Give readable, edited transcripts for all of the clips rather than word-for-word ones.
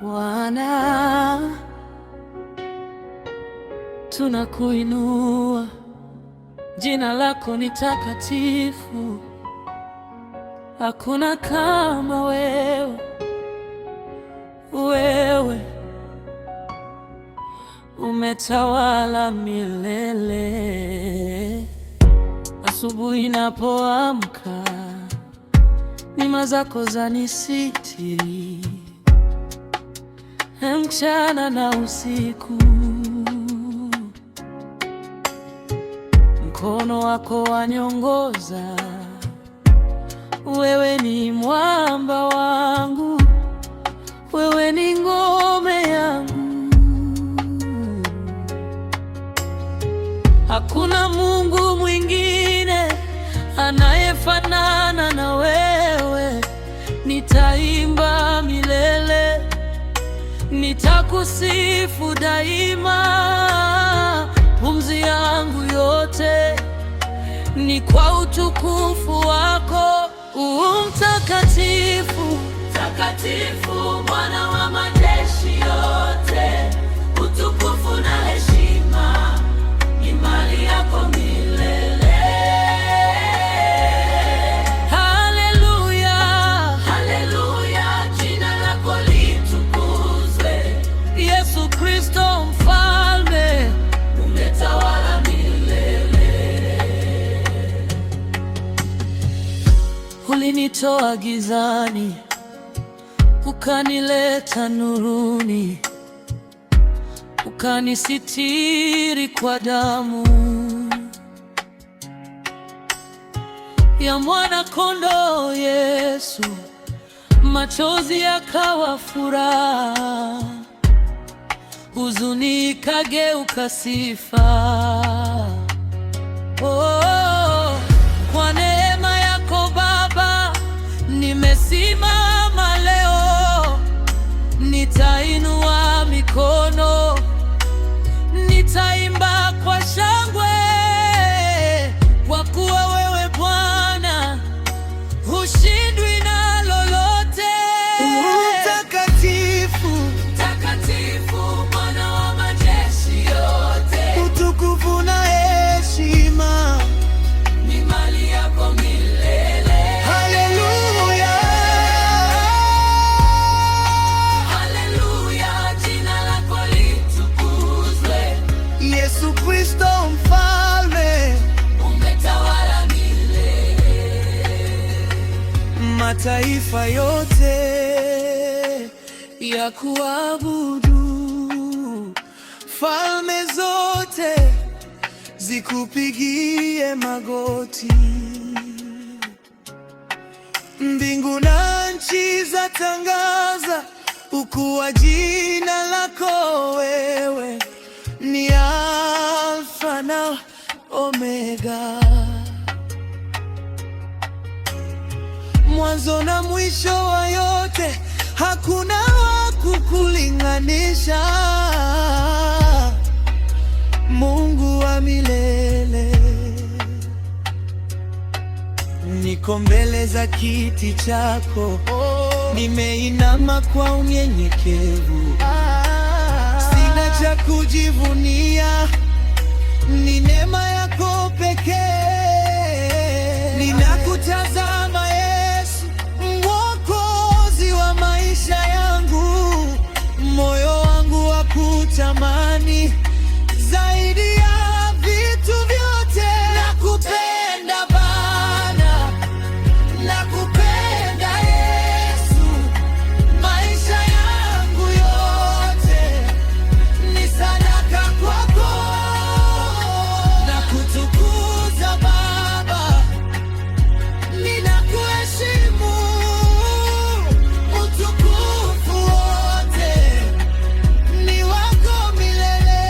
Bwana, tunakuinua, jina lako ni takatifu. Hakuna kama wewe, wewe umetawala milele. Asubuhi napoamka, neema zako zanisitiri, mchana na usiku. Mkono wako waniongoza, wewe ni mwamba wangu, wewe ni ngome yangu. Hakuna Mungu mwingine anayefanana na wewe. Nitaimba milele, nitakusifu daima. Pumzi yangu yote ni kwa utukufu wako. Mtakatifu, mtakatifu, Bwana wa majeshi yote. Utukufu na heshima ni mali yako milele. Haleluya, haleluya, jina lako litukuzwe. Yesu Kristo mfalme, umetawala milele. Ulinitoa gizani, ukanileta nuruni, ukanisitiri kwa damu ya mwana kondoo Yesu. Machozi yakawa furaha, huzuni ikageuka sifa. Oh, kwa neema yako Baba nimesimama leo. Nitainua mikono, nitaimba kwa shangwe, kwa kuwa wewe Bwana hushindwi na lolote. Mtakatifu, mtakatifu, Bwana wa majeshi yote. Utukufu na heshima ni mali yako milele. Haleluya, haleluya, jina lako litukuzwe. Yesu Kristo mfalme, umetawala milele. Mataifa yote ya kuabudu, falme zote zikupigie magoti. Mbingu na nchi zatangaza ukuu wa jina lako. Wewe ni Alfa na Omega, mwanzo na mwisho wa yote. Hakuna wa kukulinganisha, Mungu wa milele. Niko mbele za kiti chako, nimeinama kwa unyenyekevu. Sina cha kujivunia, ni neema yako pekee. Ninakutazama Yesu, Mwokozi wa maisha yangu. Moyo wangu wa kutamani zaidi ya vitu vyote. Nakupenda Bwana, nakupenda Yesu. Maisha yangu yote ni sadaka kwako. Nakutukuza Baba, ninakuheshimu. Utukufu wote ni wako milele.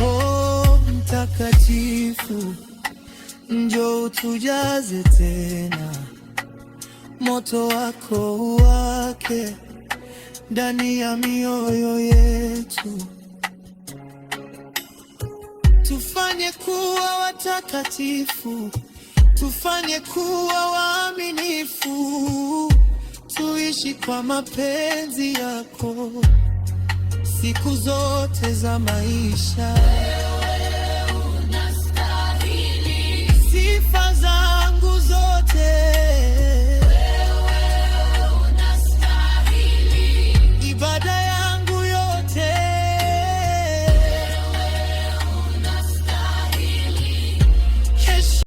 Oh, mtakatifu, njoo utujaze tena. Moto wako uwake ndani ya mioyo yetu. Tufanye kuwa watakatifu tufanye kuwa waaminifu, tuishi kwa mapenzi yako siku zote za maisha.